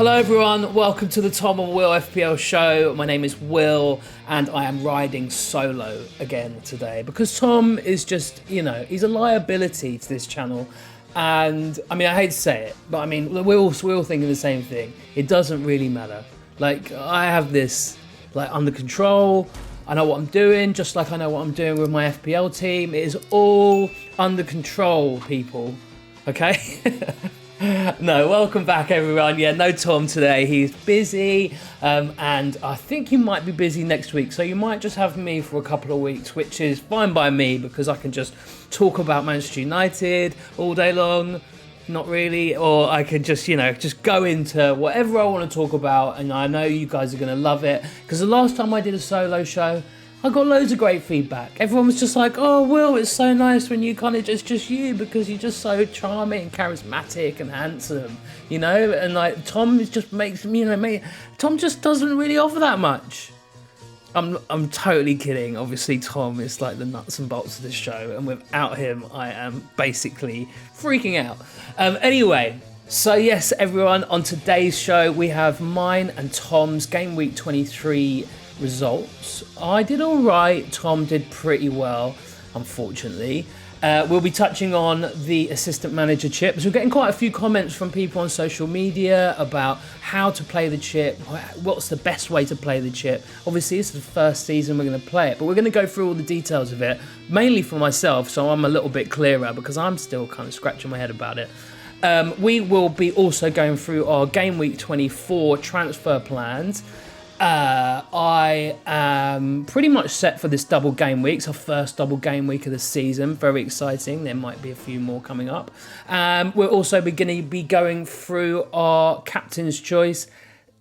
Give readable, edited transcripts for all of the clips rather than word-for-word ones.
Hello everyone, welcome to the Tom and Will FPL show. My name is Will and I am riding solo again today because Tom is just, he's a liability to this channel. And I mean, I hate to say it, but I mean, we're all thinking the same thing. It doesn't really matter. Like, I have this under control. I know what I'm doing, just like I know what I'm doing with my FPL team. It is all under control, people. Okay? No, welcome back everyone. Yeah, no Tom today. He's busy, and I think he might be busy next week. So you might just have me for a couple of weeks, which is fine by me because I can just talk about Manchester United all day long. Not really, or I could just, just go into whatever I want to talk about, and I know you guys are going to love it because the last time I did a solo show, I got loads of great feedback. Everyone was just like, oh, Will, it's so nice when you kind of just you because you're just so charming and charismatic and handsome, and like Tom just makes me, Tom just doesn't really offer that much. I'm totally kidding. Obviously, Tom is like the nuts and bolts of this show, and without him, I am basically freaking out. Anyway, so yes, everyone, on today's show, we have mine and Tom's Game Week 23 results. I did all right. Tom did pretty well, unfortunately. We'll be touching on the assistant manager chip. So we're getting quite a few comments from people on social media about how to play the chip, what's the best way to play the chip. Obviously, this is the first season we're going to play it, but we're going to go through all the details of it, mainly for myself, so I'm a little bit clearer because I'm still kind of scratching my head about it. We will be also going through our Game Week 24 transfer plans. I am pretty much set for this double game week. It's our first double game week of the season. Very exciting. There might be a few more coming up. We're also going to be going through our captain's choice.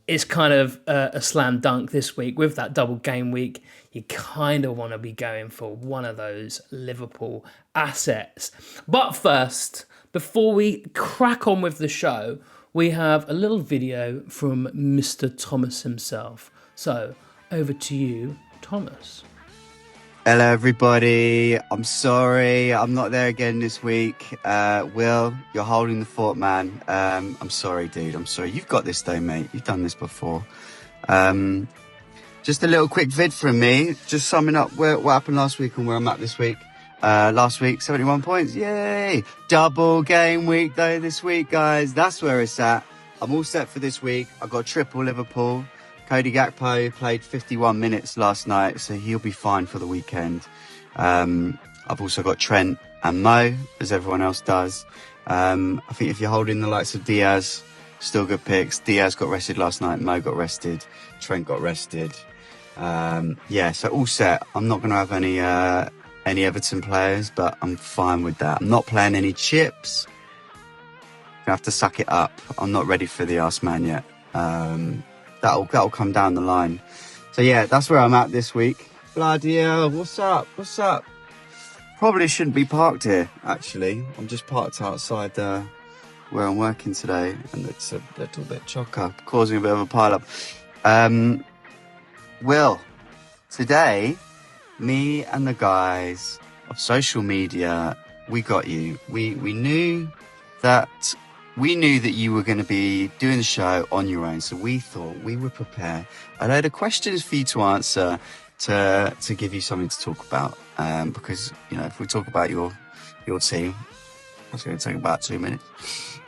It's kind of a slam dunk this week. With that double game week, you kind of want to be going for one of those Liverpool assets. But first, before we crack on with the show, we have a little video from Mr. Thomas himself. So, over to you, Thomas. Hello, everybody. I'm sorry I'm not there again this week. Will, you're holding the fort, man. I'm sorry, dude. I'm sorry. You've got this, though, mate. You've done this before. Just a little quick vid from me. Just summing up what happened last week and where I'm at this week. Last week, 71 points. Yay! Double game week, though, this week, guys. That's where it's at. I'm all set for this week. I got triple Liverpool. Cody Gakpo played 51 minutes last night, so he'll be fine for the weekend. I've also got Trent and Mo, as everyone else does. I think if you're holding the likes of Diaz, still good picks. Diaz got rested last night. Mo got rested. Trent got rested. So all set. I'm not going to have any Everton players, but I'm fine with that. I'm not playing any chips. Gonna have to suck it up. I'm not ready for the Arse man yet. That'll come down the line. So yeah, that's where I'm at this week. Bloody hell, what's up? Probably shouldn't be parked here, actually. I'm just parked outside where I'm working today, and it's a little bit chocker, causing a bit of a pile-up. Will, today, me and the guys of social media, we got you. We knew that you were going to be doing the show on your own, so we thought we would prepare a load of questions for you to answer to give you something to talk about. Because if we talk about your team, it's going to take about 2 minutes.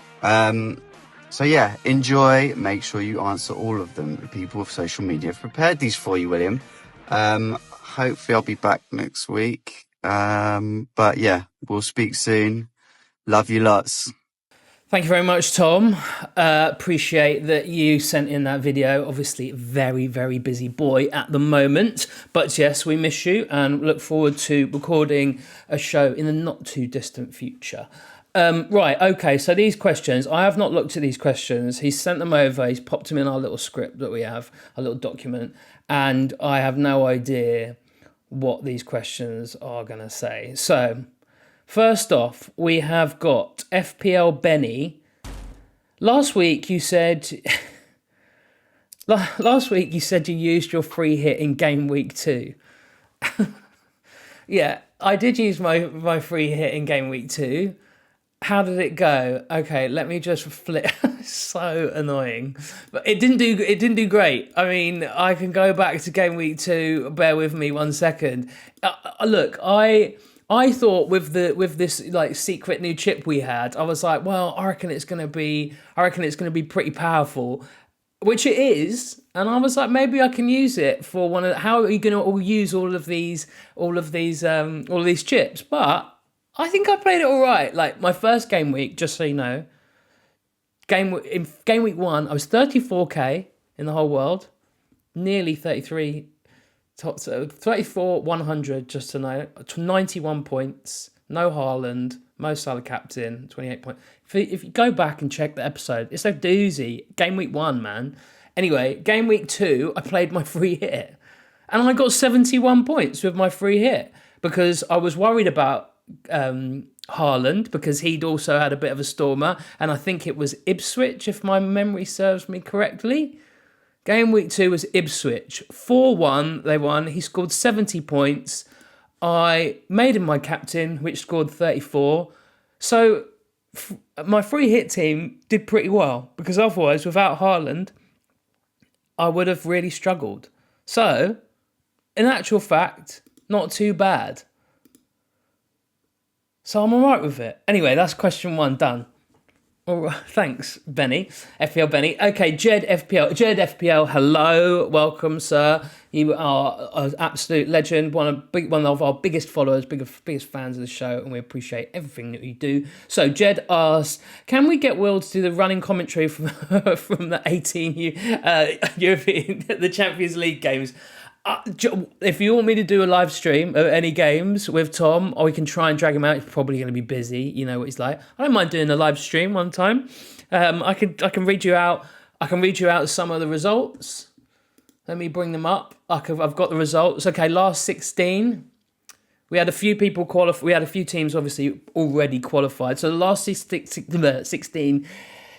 So yeah, enjoy. Make sure you answer all of them. The people of social media have prepared these for you, William. Hopefully I'll be back next week. But yeah, we'll speak soon. Love you lots. Thank you very much, Tom. Appreciate that you sent in that video. Obviously, very, very busy boy at the moment. But yes, we miss you and look forward to recording a show in the not too distant future. Right, okay, so these questions, I have not looked at these questions. He's sent them over, he's popped them in our little script that we have, a little document, and I have no idea what these questions are going to say. So, first off, we have got FPL Benny. Last week you said you used your free hit in game week 2. Yeah, I did use my free hit in game week 2. How did it go? Okay, let me just flip. So annoying, but it didn't do. It didn't do great. I mean, I can go back to game week 2. Bear with me 1 second. Look, I thought with this like secret new chip we had, I was like, well, I reckon it's gonna be pretty powerful, which it is. And I was like, maybe I can use it for one of. How are you gonna all use all of these chips? But I think I played it all right. Like my first game week, just so you know, in game week 1, I was 34k in the whole world, nearly 33, 34 100. Just to know, 91 points, no Haaland, Mo Salah captain, 28 points. If you go back and check the episode, it's a doozy. Game week 1, man. Anyway, game week 2, I played my free hit, and I got 71 points with my free hit because I was worried about Haaland because he'd also had a bit of a stormer, and I think it was Ipswich, if my memory serves me correctly. Game week 2 was Ipswich. 4-1, they won. He scored 70 points. I made him my captain, which scored 34. So my free hit team did pretty well because otherwise, without Haaland, I would have really struggled. So, in actual fact, not too bad. So I'm all right with it. Anyway, that's question 1 done. All right, thanks, Benny. FPL Benny. Okay, Jed FPL. Jed FPL, hello. Welcome, sir. You are an absolute legend, one of our biggest followers, biggest fans of the show, and we appreciate everything that you do. So Jed asks, can we get Will to do the running commentary from the 18 European, the Champions League games? If you want me to do a live stream of any games with Tom, or we can try and drag him out, he's probably going to be busy. You know what he's like. I don't mind doing a live stream one time. I can read you out. I can read you out some of the results. Let me bring them up. I've got the results. Okay, last 16. We had a few people qualify. We had a few teams obviously already qualified. So the last 16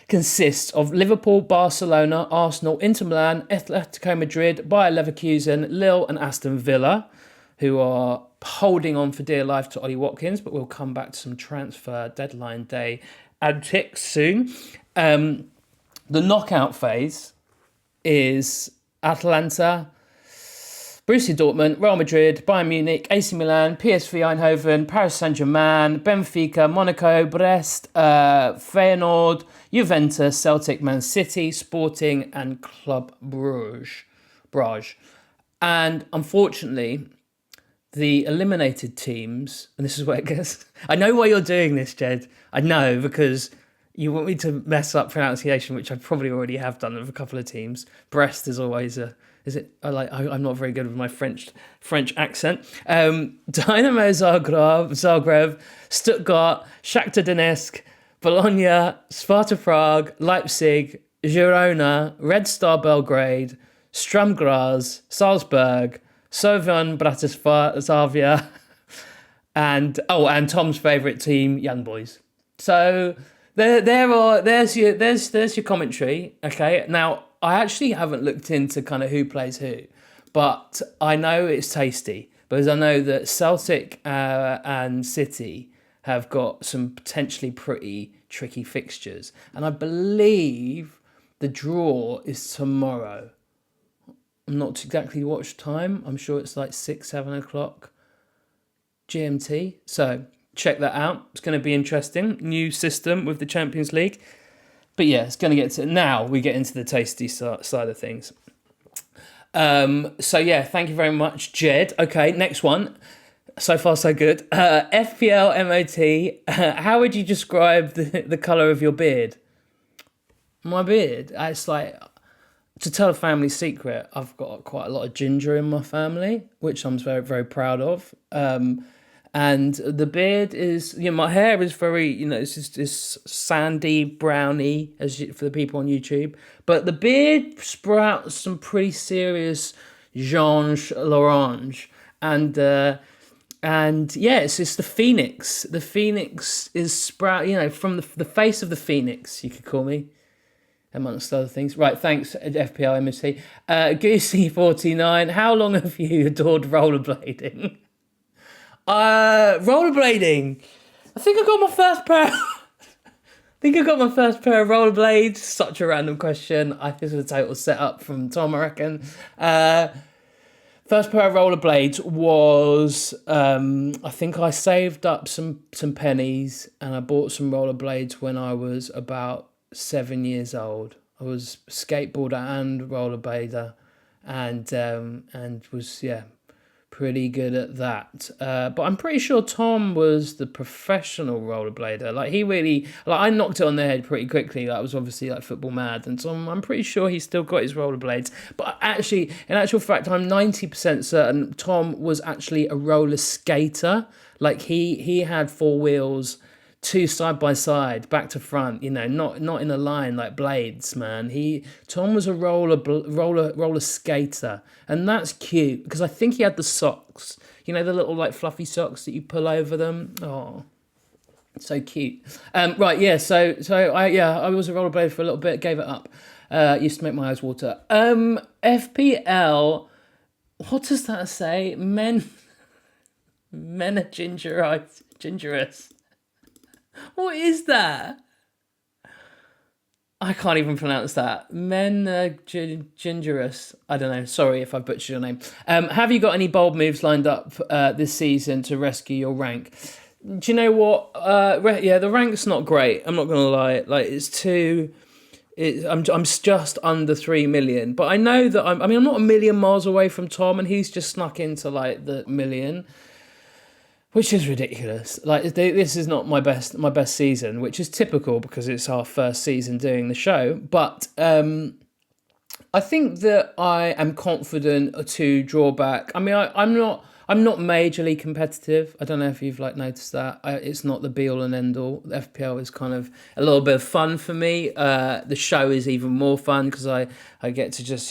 consists of Liverpool, Barcelona, Arsenal, Inter Milan, Atletico Madrid, Bayer Leverkusen, Lille and Aston Villa, who are holding on for dear life to Ollie Watkins, but we'll come back to some transfer deadline day antics soon. The knockout phase is Atalanta, Borussia Dortmund, Real Madrid, Bayern Munich, AC Milan, PSV Eindhoven, Paris Saint-Germain, Benfica, Monaco, Brest, Feyenoord, Juventus, Celtic, Man City, Sporting and Club Brugge. And unfortunately, the eliminated teams, and this is where it gets... I know why you're doing this, Jed. I know, because you want me to mess up pronunciation, which I probably already have done with a couple of teams. Brest is always a... I'm not very good with my French accent. Dynamo Zagreb, Stuttgart, Shakhtar Donetsk, Bologna, Sparta Prague, Leipzig, Girona, Red Star Belgrade, Sturm Graz, Salzburg, Slovan Bratislava, and Tom's favourite team, Young Boys. So there's your commentary. Okay, now I actually haven't looked into kind of who plays who, but I know it's tasty because I know that Celtic and City have got some potentially pretty tricky fixtures, and I believe the draw is tomorrow. I'm not exactly watch time. I'm sure it's like 6-7 o'clock GMT. So check that out. It's going to be interesting. New system with the Champions League. But yeah, it's going to get to... Now we get into the tasty side of things. So yeah, thank you very much, Jed. Okay, next one. So far, so good. FPL MOT. How would you describe the colour of your beard? My beard? It's like... To tell a family secret, I've got quite a lot of ginger in my family, which I'm very, very proud of. And the beard is, my hair is very, it's just this sandy, browny, for the people on YouTube. But the beard sprouts some pretty serious Jean L'Orange. And yeah, it's just the phoenix. The phoenix is from the face of the phoenix, you could call me, amongst other things. Right, thanks, FPL MSC. Goosey49, how long have you adored rollerblading? Rollerblading. I think I got my first pair. think I got my first pair of rollerblades. Such a random question. I think it was a total setup from Tom, I reckon. First pair of rollerblades was, I think I saved up some pennies and I bought some rollerblades when I was about 7 years old. I was skateboarder and rollerblader and was, pretty good at that. But I'm pretty sure Tom was the professional rollerblader. Like he really, like I knocked it on the head pretty quickly. I was obviously like football mad, and so I'm pretty sure he still got his rollerblades. But actually, in actual fact, I'm 90% certain Tom was actually a roller skater. Like he had four wheels, two side by side, back to front. You know, not in a line like blades, man. Tom was a roller skater, and that's cute because I think he had the socks. You know, the little like fluffy socks that you pull over them. Oh, so cute. Right, yeah. So I was a rollerblader for a little bit. Gave it up. Used to make my eyes water. FPL. What does that say? Men are gingerous. What is that? I can't even pronounce that. Gingerous. I don't know. Sorry if I butchered your name. Have you got any bold moves lined up this season to rescue your rank? Do you know what? The rank's not great. I'm not gonna lie. Like it's too. I'm just under 3 million, but I know that I'm not a million miles away from Tom, and he's just snuck into like the million. Which is ridiculous. Like this is not my best season, which is typical because it's our first season doing the show. But I think that I am confident to draw back. I mean, I'm not majorly competitive. I don't know if you've like noticed that. It's not the be all and end all. The FPL is kind of a little bit of fun for me. The show is even more fun because I get to just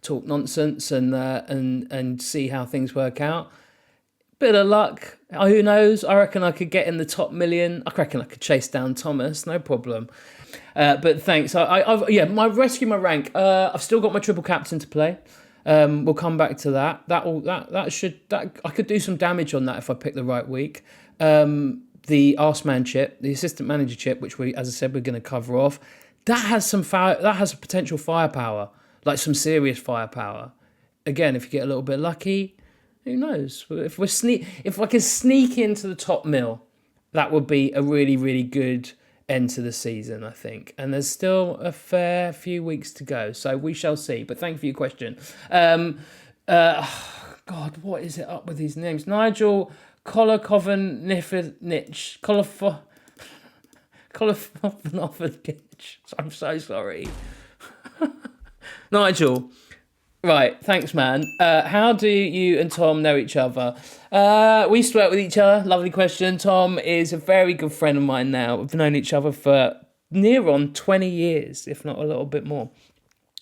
talk nonsense and see how things work out. Bit of luck. Who knows? I reckon I could get in the top million. I reckon I could chase down Thomas, no problem. But thanks. My rescue my rank. I've still got my triple captain to play. We'll come back to that. I could do some damage on that if I pick the right week. The Arseman chip, the assistant manager chip, which as I said, we're going to cover off. That has a potential firepower, like some serious firepower. Again, if you get a little bit lucky. Who knows? If I can sneak into the top mill, that would be a really, really good end to the season, I think. And there's still a fair few weeks to go, so we shall see. But thank you for your question. God, what is it up with these names? Nigel Kolokovan-Nich. Kolokovan-Nich. I'm so sorry. Nigel. Right, thanks, man. How do you and Tom know each other? We used to work with each other. Lovely question. Tom is a very good friend of mine now. We've known each other for near on 20 years, if not a little bit more.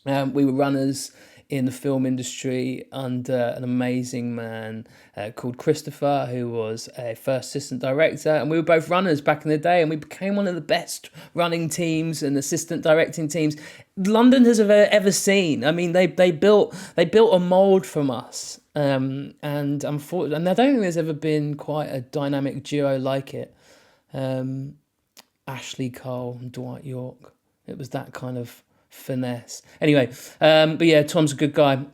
We were runners in the film industry under an amazing man called Christopher, who was a first assistant director, and we were both runners back in the day, and we became one of the best running teams and assistant directing teams London has ever seen. I mean, they built a mould from us, and I don't think there's ever been quite a dynamic duo like it. Ashley Cole and Dwight York. It was that kind of finesse. Anyway, but yeah, Tom's a good guy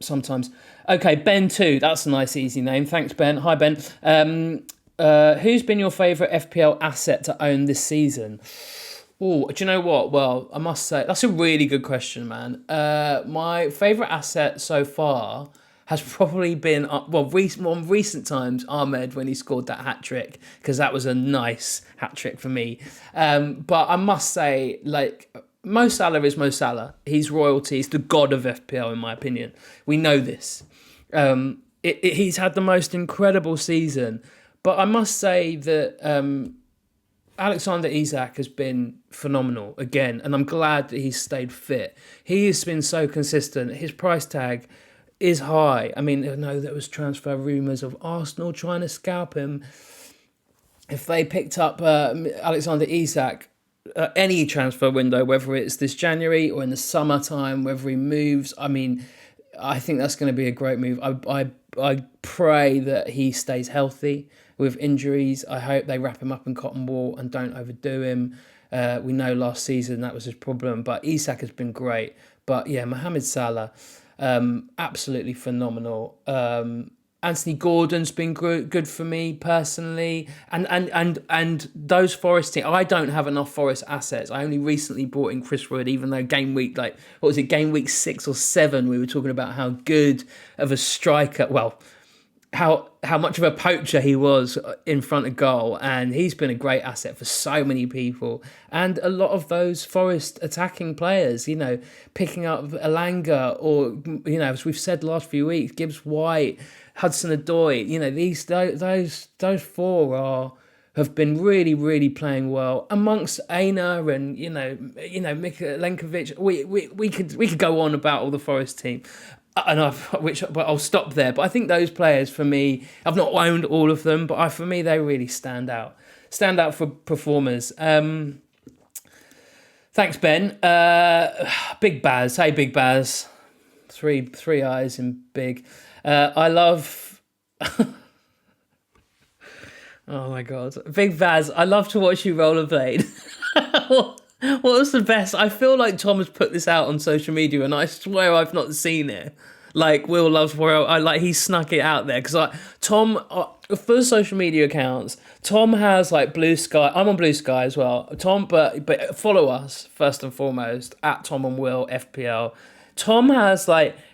sometimes. Okay, Ben 2. That's a nice, easy name. Thanks, Ben. Hi, Ben. Who's been your favourite FPL asset to own this season? Oh, do you know what? Well, I must say, that's a really good question, man. My favourite asset so far has probably been, recent times, Ahmed when he scored that hat-trick, because that was a nice hat-trick for me. But I must say, like, Mo Salah is Mo Salah. He's royalty. He's the god of FPL, in my opinion. We know this. He's had the most incredible season. But I must say that Alexander Isak has been phenomenal again, and I'm glad that he's stayed fit. He has been so consistent. His price tag is high. I mean, I know there was transfer rumours of Arsenal trying to scalp him. If they picked up Alexander Isak, any transfer window, whether it's this January or in the summertime, whether he moves, I mean, I think that's going to be a great move. I pray that he stays healthy with injuries. I hope they wrap him up in cotton wool and don't overdo him. We know last season that was his problem, but Isak has been great. But yeah, Mohamed Salah, absolutely phenomenal. Anthony Gordon's been good for me personally, and those Forest team. I don't have enough Forest assets. I only recently brought in Chris Wood, even though game week, like what was it, game week 6 or 7, we were talking about how good of a striker. Well, how much of a poacher he was in front of goal, and he's been a great asset for so many people. And a lot of those Forest attacking players, picking up Elanga, or as we've said the last few weeks, Gibbs White, Hudson-Odoi, those four have been really, really playing well amongst Aina and Lenkovic. We could go on about all the Forest team. But I'll stop there. But I think those players, for me, I've not owned all of them, but for me, they really stand out for performers. Thanks, Ben. Big Baz. Hey, Big Baz. Three eyes in big. I love. Oh my God, Big Baz. I love to watch you rollerblade. What was the best? I feel like Tom has put this out on social media, and I swear I've not seen it. Like Will loves where he snuck it out there, because Tom, for social media accounts, Tom has like Blue Sky. I'm on Blue Sky as well. Tom, but follow us first and foremost at Tom and Will FPL. Tom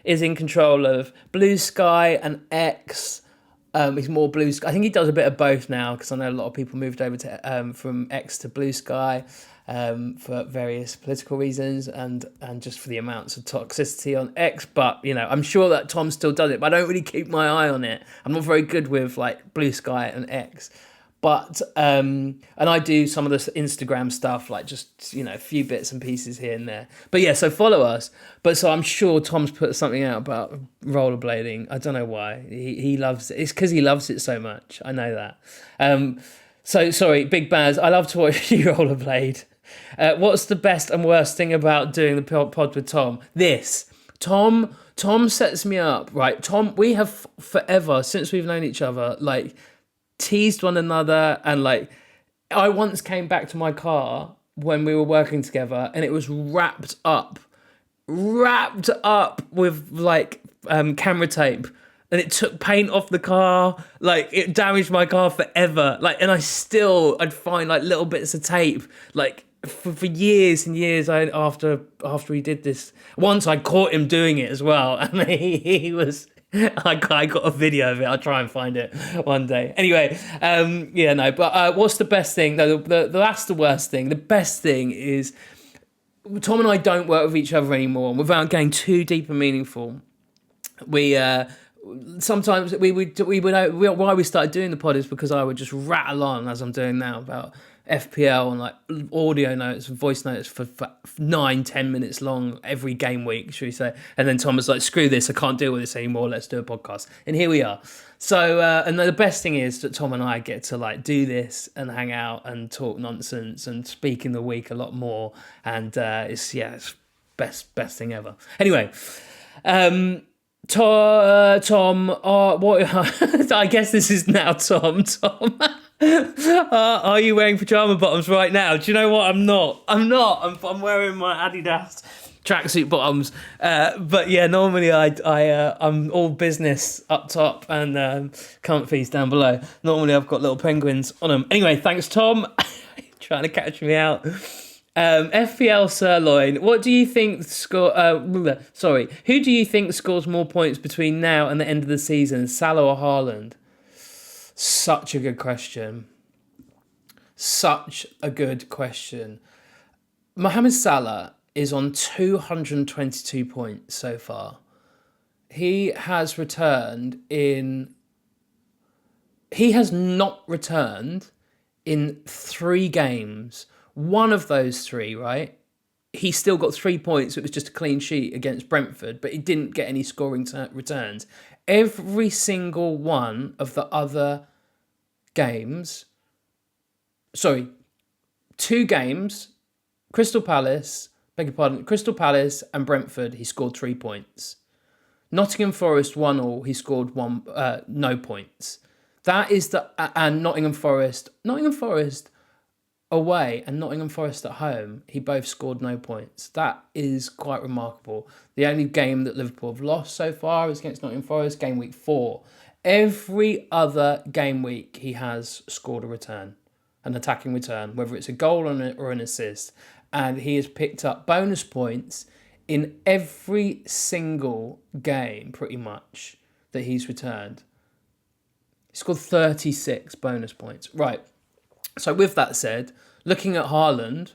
is in control of Blue Sky and X. He's more Blue Sky. I think he does a bit of both now, because I know a lot of people moved over to from X to Blue Sky. For various political reasons and just for the amounts of toxicity on X. But, I'm sure that Tom still does it, but I don't really keep my eye on it. I'm not very good with like Blue Sky and X. But, and I do some of the Instagram stuff, like just, a few bits and pieces here and there. But yeah, so follow us. But so I'm sure Tom's put something out about rollerblading. I don't know why. He loves it. It's because he loves it so much. I know that. So, sorry, Big Baz, I love to watch you rollerblade. What's the best and worst thing about doing the pod with Tom? Tom sets me up, right? Tom, we have forever, since we've known each other, like, teased one another, and like, I once came back to my car when we were working together, and it was wrapped up with like camera tape. And it took paint off the car, like it damaged my car forever. Like, and I'd find like little bits of tape, like for years and years. After he did this, once I caught him doing it as well, and he was. I got a video of it. I'll try and find it one day. Anyway, But what's the best thing? No, that's the worst thing. The best thing is Tom and I don't work with each other anymore. Without going too deep and meaningful, sometimes we would why we started doing the pod is because I would just rattle on, as I'm doing now, about FPL and like audio notes and voice notes for 9-10 minutes long every game week, should we say. And then Tom was like, screw this, I can't deal with this anymore, let's do a podcast. And here we are. So and the best thing is that Tom and I get to like do this and hang out and talk nonsense and speak in the week a lot more, and it's best thing ever. Anyway, Tom, what? I guess this is now Tom. Are you wearing pajama bottoms right now? Do you know what? I'm not. I'm wearing my Adidas tracksuit bottoms. But yeah, normally I'm all business up top and comfies down below. Normally I've got little penguins on them. Anyway, thanks, Tom. Trying to catch me out. FPL Sirloin, what do you think who do you think scores more points between now and the end of the season, Salah or Haaland? Such a good question. Mohamed Salah is on 222 points so far. He has not returned in 3 games. One of those 3, right? He still got 3 points. It was just a clean sheet against Brentford, but he didn't get any scoring returns. Every single one of the other games, 2 games, Crystal Palace and Brentford, he scored 3 points. Nottingham Forest 1-1, he scored no points. That is and Nottingham Forest away and Nottingham Forest at home, he both scored no points. That is quite remarkable. The only game that Liverpool have lost so far is against Nottingham Forest, game week 4. Every other game week, he has scored a return, an attacking return, whether it's a goal or an assist. And he has picked up bonus points in every single game, pretty much, that he's returned. He scored 36 bonus points. Right. So with that said, looking at Haaland,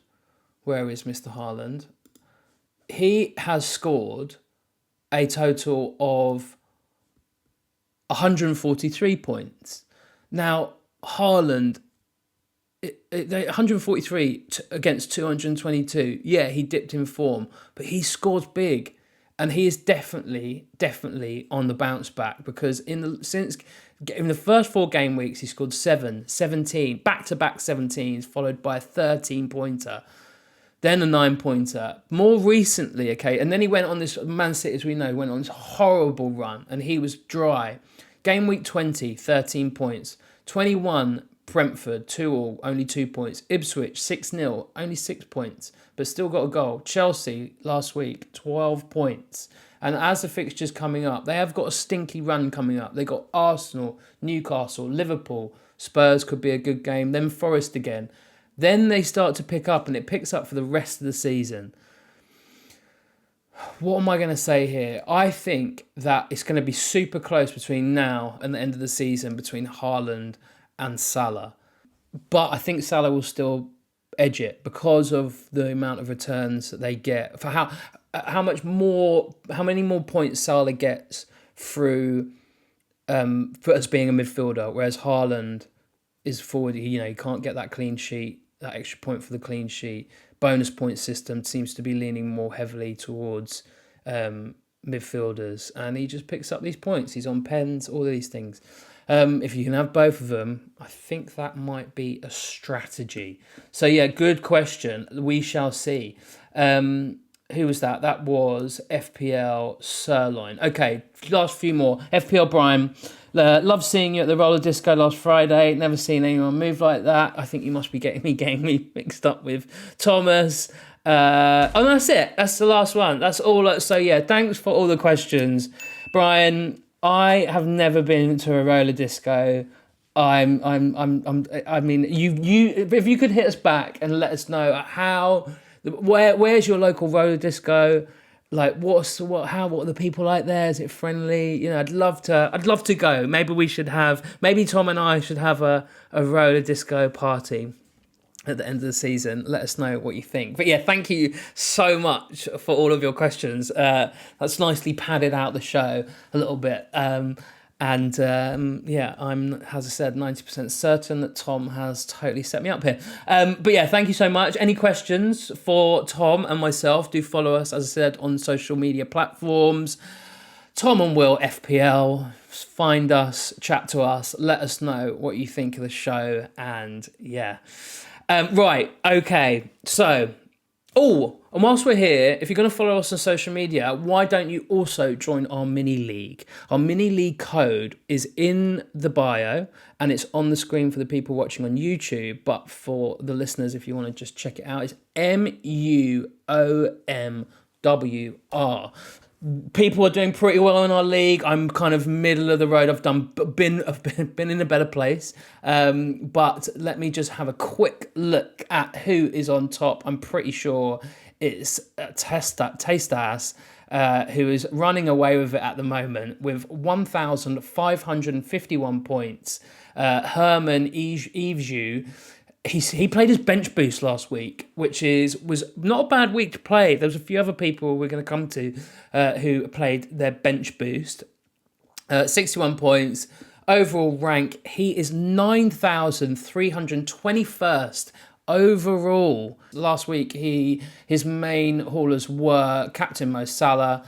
where is Mr. Haaland? He has scored a total of 143 points. Now, Haaland, 143 against 222. Yeah, he dipped in form, but he scores big. And he is definitely on the bounce back, because in the first 4 game weeks, he scored 17, back-to-back 17s, followed by a 13-pointer, then a 9-pointer. More recently, okay, and then he went on this, Man City, as we know, went on this horrible run, and he was dry. Game week 20, 13 points. 21, Brentford, 2-2, only 2 points. Ipswich, 6-0, only 6 points, but still got a goal. Chelsea, last week, 12 points. And as the fixtures coming up, they have got a stinky run coming up. They got Arsenal, Newcastle, Liverpool, Spurs could be a good game, then Forest again. Then they start to pick up, and it picks up for the rest of the season. What am I going to say here? I think that it's going to be super close between now and the end of the season between Haaland and Salah. But I think Salah will still edge it because of the amount of returns that they get. For how many more points Salah gets through for us being a midfielder, whereas Haaland is forward. He can't get that clean sheet, that extra point for the clean sheet. Bonus point system seems to be leaning more heavily towards midfielders, and he just picks up these points. He's on pens, all of these things. If you can have both of them, I think that might be a strategy. So yeah, good question. We shall see. Who was that? That was FPL Sirloin. Okay, last few more. FPL Brian. Love seeing you at the roller disco last Friday. Never seen anyone move like that. I think you must be getting me mixed up with Thomas. And that's it. That's the last one. That's all. So yeah, thanks for all the questions, Brian. I have never been to a roller disco. I mean, if you could hit us back and let us know where's your local roller disco? Like, what are the people like there? Is it friendly? I'd love to go. Maybe Tom and I should have a roller disco party at the end of the season. Let us know what you think. But yeah, thank you so much for all of your questions. That's nicely padded out the show a little bit. Yeah, I'm, as I said, 90% certain that Tom has totally set me up here. But yeah, thank you so much. Any questions for Tom and myself, do follow us, as I said, on social media platforms. Tom and Will FPL. Find us, chat to us, let us know what you think of the show. And yeah. Right, okay. So, and whilst we're here, if you're going to follow us on social media, why don't you also join our mini league? Our mini league code is in the bio, and it's on the screen for the people watching on YouTube. But for the listeners, if you want to just check it out, it's MUOMWR. People are doing pretty well in our league. I'm kind of middle of the road. I've been in a better place. But let me just have a quick look at who is on top. I'm pretty sure it's Taste Ass, who is running away with it at the moment with 1,551 points. Herman Evesu. He played his bench boost last week, which was not a bad week to play. There was a few other people we're going to come to who played their bench boost. 61 points. Overall rank, he is 9,321st overall. Last week, his main haulers were Captain Mo Salah,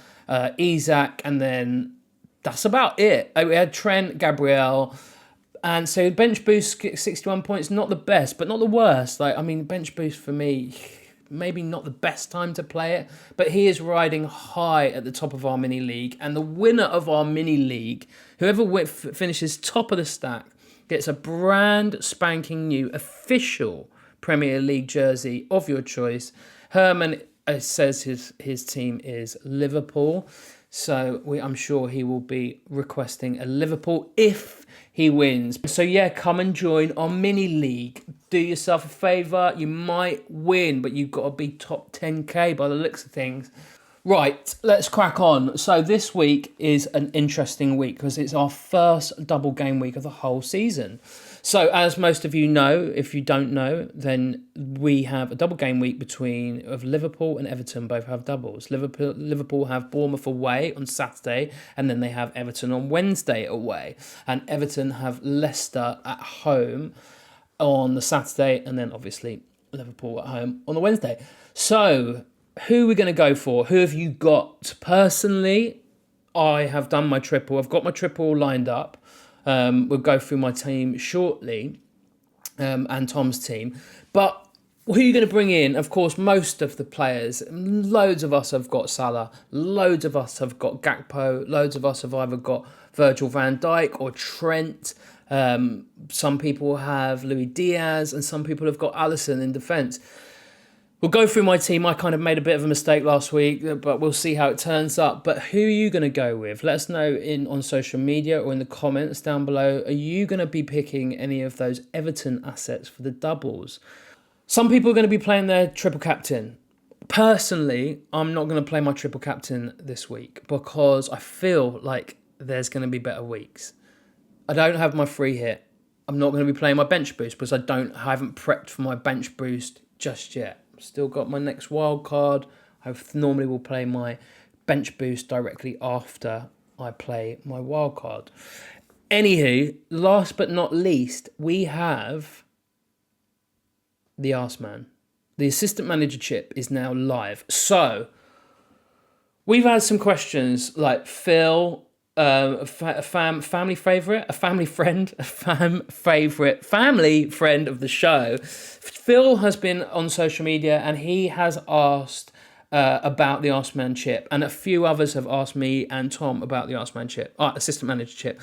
Isak, and then that's about it. We had Trent, Gabriel. And so bench boost 61 points, not the best, but not the worst. Bench boost for me, maybe not the best time to play it, but he is riding high at the top of our mini league. And the winner of our mini league, whoever finishes top of the stack, gets a brand spanking new official Premier League jersey of your choice. Herman says his team is Liverpool. So I'm sure he will be requesting a Liverpool if he wins. So yeah, come and join our mini league. Do yourself a favour. You might win, but you've got to be top 10k by the looks of things. Right, let's crack on. So this week is an interesting week because it's our first double game week of the whole season. So as most of you know, if you don't know, then we have a double game week of Liverpool and Everton both have doubles. Liverpool have Bournemouth away on Saturday, and then they have Everton on Wednesday away. And Everton have Leicester at home on the Saturday, and then obviously Liverpool at home on the Wednesday. So who are we going to go for? Who have you got? Personally, I have done my triple. I've got my triple lined up. We'll go through my team shortly, and Tom's team. But who are you going to bring in? Of course, most of the players, loads of us have got Salah, loads of us have got Gakpo, loads of us have either got Virgil van Dijk or Trent. Some people have Luis Diaz, and some people have got Alisson in defence. We'll go through my team. I kind of made a bit of a mistake last week, but we'll see how it turns up. But who are you going to go with? Let us know on social media or in the comments down below. Are you going to be picking any of those Everton assets for the doubles? Some people are going to be playing their triple captain. Personally, I'm not going to play my triple captain this week because I feel like there's going to be better weeks. I don't have my free hit. I'm not going to be playing my bench boost because I haven't prepped for my bench boost just yet. Still got my next wild card. I normally will play my bench boost directly after I play my wild card. Anywho, last but not least, we have the Arseman. The assistant manager chip is now live. So we've had some questions like Phil, family friend of the show. Phil has been on social media and he has asked about the Arseman chip, and a few others have asked me and Tom about the Arseman chip, assistant manager chip.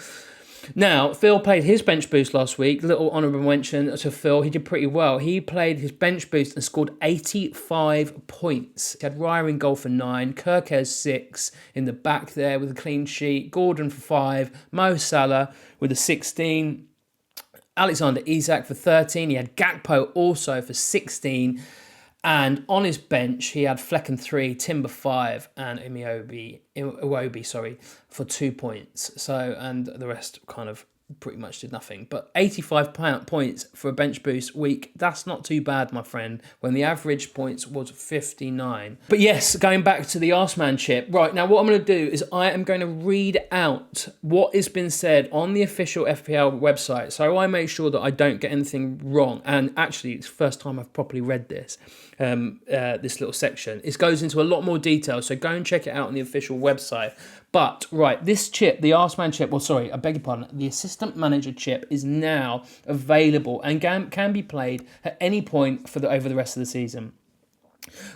Now, Phil played his bench boost last week. Little honourable mention to Phil. He did pretty well. He played his bench boost and scored 85 points. He had Raya in goal for 9, Kirkez 6 in the back there with a clean sheet, Gordon for 5, Mo Salah with a 16, Alexander Isak for 13. He had Gakpo also for 16. And on his bench, he had Flecken 3, Timber 5, and Iwobi for 2 points. So, and the rest kind of pretty much did nothing. But 85 points for a bench boost week, that's not too bad, my friend, when the average points was 59. But yes, going back to the Arseman chip. Right, now what I'm going to do is I am going to read out what has been said on the official FPL website, so I make sure that I don't get anything wrong. And actually, it's the first time I've properly read this. This little section. It goes into a lot more detail, so go and check it out on the official website. But, right, this chip, the Arseman chip, I beg your pardon, the assistant manager chip is now available and can be played at any point over the rest of the season.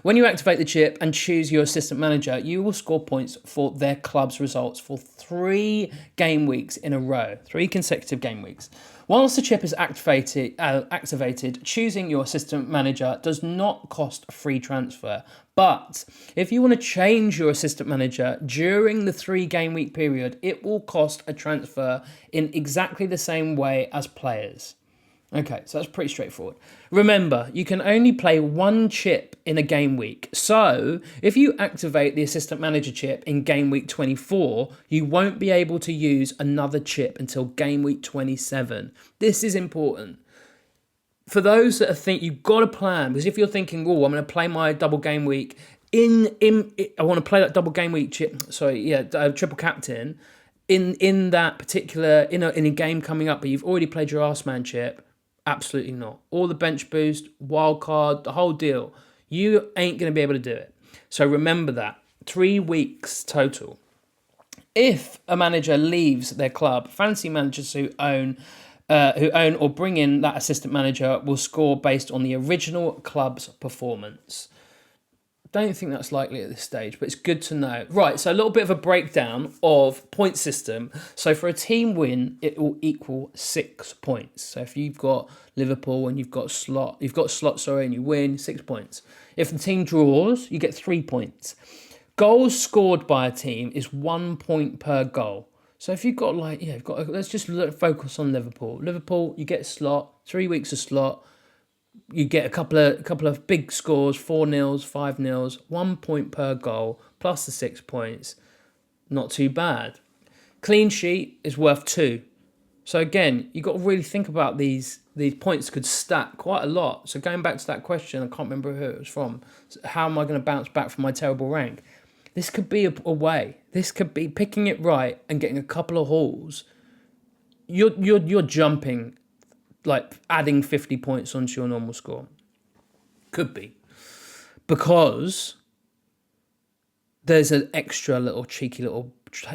When you activate the chip and choose your assistant manager, you will score points for their club's results for 3 game weeks in a row, 3 consecutive game weeks. Once the chip is activated, choosing your assistant manager does not cost a free transfer. But if you want to change your assistant manager during the 3 game week period, it will cost a transfer in exactly the same way as players. Okay, so that's pretty straightforward. Remember, you can only play 1 chip in a game week. So if you activate the assistant manager chip in game week 24, you won't be able to use another chip until game week 27. This is important. For those that think you've got to plan, because if you're thinking, I'm going to play my double game week I want to play that double game week chip, triple captain in that particular, in a game coming up, but you've already played your Arseman chip. Absolutely not. All the bench boost, wild card, the whole deal. You ain't going to be able to do it. So remember that. 3 weeks total. If a manager leaves their club, fantasy managers who own or bring in that assistant manager will score based on the original club's performance. don't think that's likely at this stage, but it's good to know. Right, so a little bit of a breakdown of point system. So for a team win, it will equal 6 points. So if you've got Liverpool and you've got slot, and you win, 6 points. If the team draws, you get 3 points. Goals scored by a team is 1 point per goal. So if you've got let's just focus on Liverpool. Liverpool, you get slot, 3 weeks of slot. You get a couple of big scores, 4-0, 5-0, 1 point per goal, plus the 6 points. Not too bad. Clean sheet is worth 2. So again, you've got to really think about these points could stack quite a lot. So going back to that question, I can't remember who it was from. How am I going to bounce back from my terrible rank? This could be a way. This could be picking it right and getting a couple of hauls. You're jumping, like adding 50 points onto your normal score. Could be. Because there's an extra cheeky little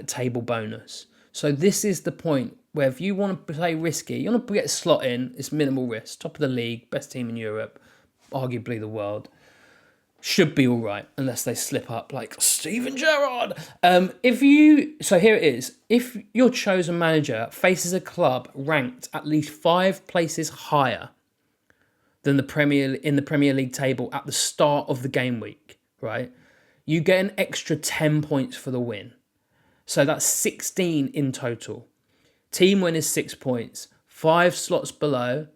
table bonus. So this is the point where if you want to play risky, you want to get a slot in, it's minimal risk. Top of the league, best team in Europe, arguably the world. Should be all right, unless they slip up like Steven Gerrard. So here it is. If your chosen manager faces a club ranked at least 5 places higher than the Premier League table at the start of the game week, right, you get an extra 10 points for the win. So that's 16 in total. Team win is 6 points. 5 slots below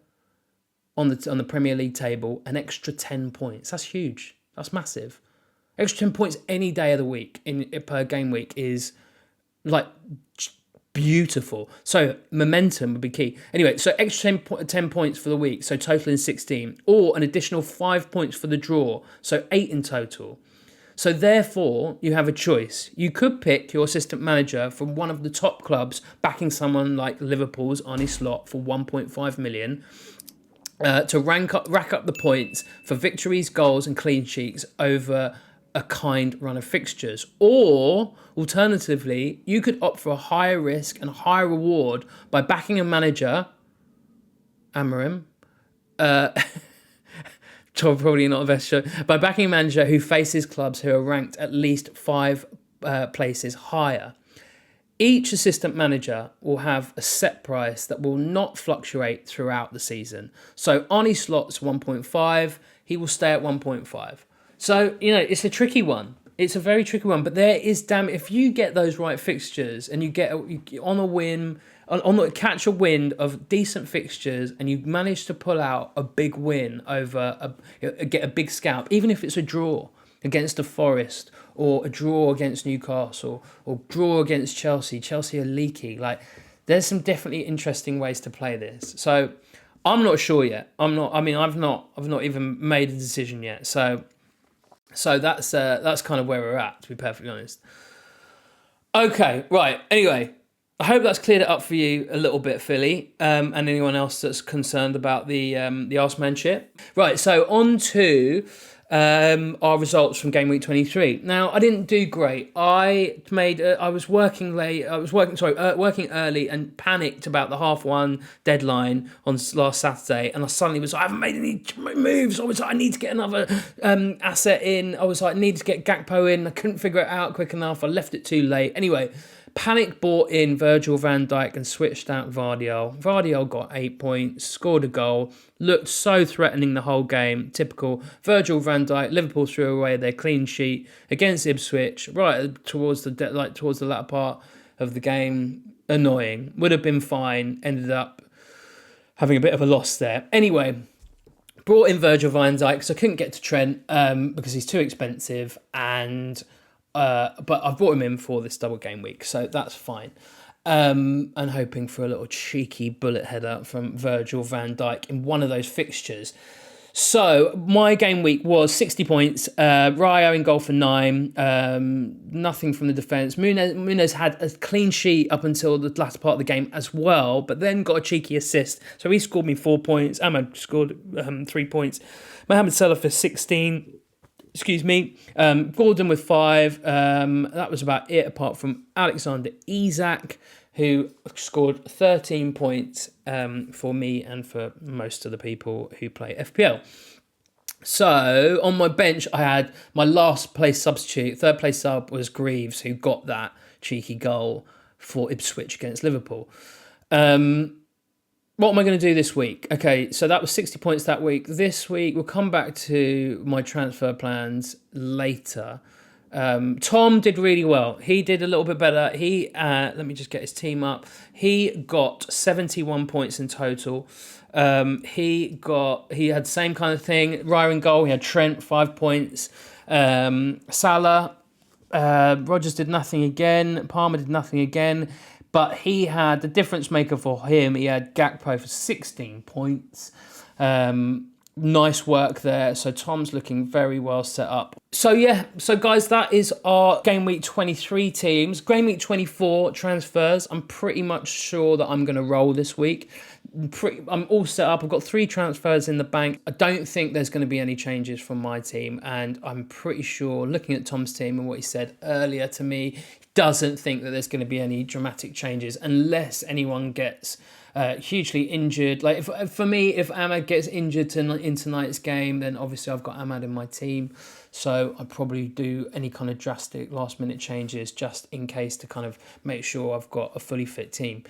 on the Premier League table, an extra 10 points. That's huge. That's massive. Extra 10 points any day of the week per game week is like beautiful. So momentum would be key. Anyway, so extra 10 points for the week, so totaling 16, or an additional 5 points for the draw, so 8 in total. So therefore, you have a choice. You could pick your assistant manager from one of the top clubs, backing someone like Liverpool's Arne Slot for 1.5 million. To rack up the points for victories, goals and clean sheets over a kind run of fixtures. Or, alternatively, you could opt for a higher risk and a higher reward by backing a manager, Amarim, probably not the best show, by backing a manager who faces clubs who are ranked at least 5 places higher. Each assistant manager will have a set price that will not fluctuate throughout the season. So Arne Slot's 1.5, he will stay at 1.5. So, it's a tricky one. It's a very tricky one, but there is, if you get those right fixtures and you get catch a wind of decent fixtures and you manage to pull out a big win get a big scalp, even if it's a draw against a Forest, or a draw against Newcastle, or draw against Chelsea. Chelsea are leaky. Like, there's some definitely interesting ways to play this. So I'm not sure yet. I've not even made a decision yet. So that's kind of where we're at, to be perfectly honest. Okay, right. Anyway, I hope that's cleared it up for you a little bit, Philly, and anyone else that's concerned about the Arsemanship. Right, so on to our results from game week 23. Now, I didn't do great. I was working late. Working early and panicked about the 1:30 deadline on last Saturday. And I suddenly was like, I haven't made any moves. I was like, I need to get another asset in. I was like, I need to get Gakpo in. I couldn't figure it out quick enough. I left it too late. Anyway, panic bought in Virgil van Dijk and switched out Vardiol. Vardiol got 8 points, scored a goal, looked so threatening the whole game. Typical Virgil van Dijk. Liverpool threw away their clean sheet against Ipswich right towards the latter part of the game. Annoying. Would have been fine. Ended up having a bit of a loss there. Anyway, brought in Virgil van Dijk because I couldn't get to Trent because he's too expensive, and but I've brought him in for this double game week, so that's fine. And hoping for a little cheeky bullet header from Virgil van Dijk in one of those fixtures. So my game week was 60 points. Rayo in goal for 9. Nothing from the defence. Muniz had a clean sheet up until the latter part of the game as well, but then got a cheeky assist. So he scored me 4 points. Ahmad scored 3 points. Mohamed Salah for 16. Gordon with 5. That was about it, apart from Alexander Isak, who scored 13 points for me and for most of the people who play FPL. So on my bench, I had my last place substitute. Third place sub was Greaves, who got that cheeky goal for Ipswich against Liverpool. What am I going to do this week? Okay, so that was 60 points that week. This week, we'll come back to my transfer plans later. Tom did really well. He did a little bit better. Let me just get his team up. He got 71 points in total. He had the same kind of thing. Ryan goal. He had Trent 5 points. Salah. Rogers did nothing again. Palmer did nothing again. But he had the difference maker for him. He had Gakpo for 16 points. Nice work there. So Tom's looking very well set up. So guys, that is our Game Week 23 teams. Game Week 24 transfers. I'm pretty much sure that I'm going to roll this week. I'm all set up. I've got 3 transfers in the bank. I don't think there's going to be any changes from my team. And I'm pretty sure, looking at Tom's team and what he said earlier to me, doesn't think that there's going to be any dramatic changes unless anyone gets hugely injured. Like for me, if Ahmad gets injured in tonight's game, then obviously I've got Ahmad in my team. So I'd probably do any kind of drastic last minute changes just in case to kind of make sure I've got a fully fit team.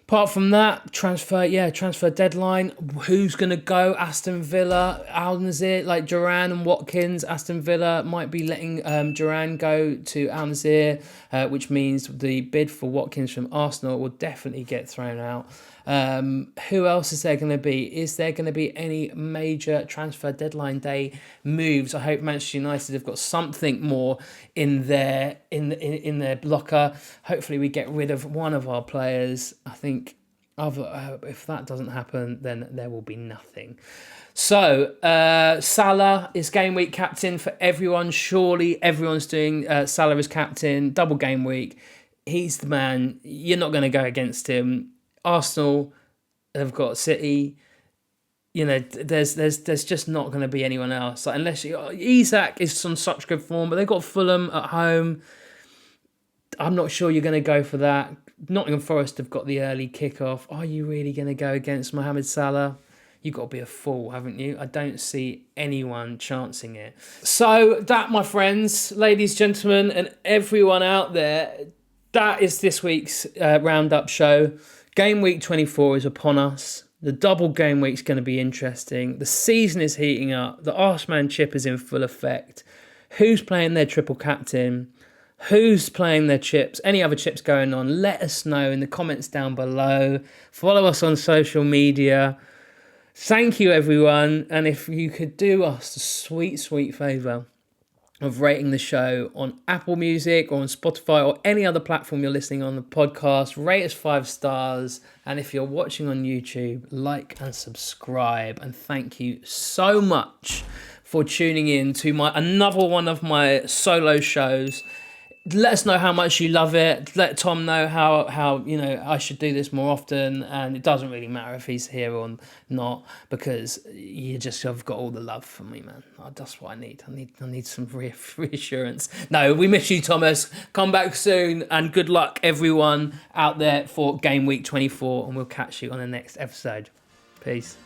Apart from that, transfer deadline. Who's going to go? Aston Villa, Al Nassr, like Duran and Watkins. Aston Villa might be letting Duran go to Al Nassr, which means the bid for Watkins from Arsenal will definitely get thrown out. Who else is there going to be? Is there going to be any major transfer deadline day moves? I hope Manchester United have got something more in their locker. Hopefully we get rid of one of our players. I think if that doesn't happen, then there will be nothing. So Salah is game week captain for everyone. Surely everyone's doing Salah as captain. Double game week. He's the man. You're not going to go against him. Arsenal have got City. You know, there's just not going to be anyone else. Like, unless Isak is on such good form, but they've got Fulham at home. I'm not sure you're going to go for that. Nottingham Forest have got the early kickoff. Are you really going to go against Mohamed Salah? You've got to be a fool, haven't you? I don't see anyone chancing it. So that, my friends, ladies, gentlemen, and everyone out there, that is this week's roundup show. Game week 24 is upon us. The double game week's going to be interesting. The season is heating up. The Arseman chip is in full effect. Who's playing their triple captain? Who's playing their chips? Any other chips going on? Let us know in the comments down below. Follow us on social media. Thank you, everyone. And if you could do us a sweet, sweet favour of rating the show on Apple Music or on Spotify or any other platform you're listening on the podcast, rate us 5 stars. And if you're watching on YouTube, like and subscribe. And thank you so much for tuning in to another one of my solo shows. Let us know how much you love it. Let Tom know how I should do this more often. And it doesn't really matter if he's here or not, because I've got all the love for me, man. That's what I need. I need some reassurance. No, we miss you, Thomas. Come back soon, and good luck, everyone out there, for Game Week 24. And we'll catch you on the next episode. Peace.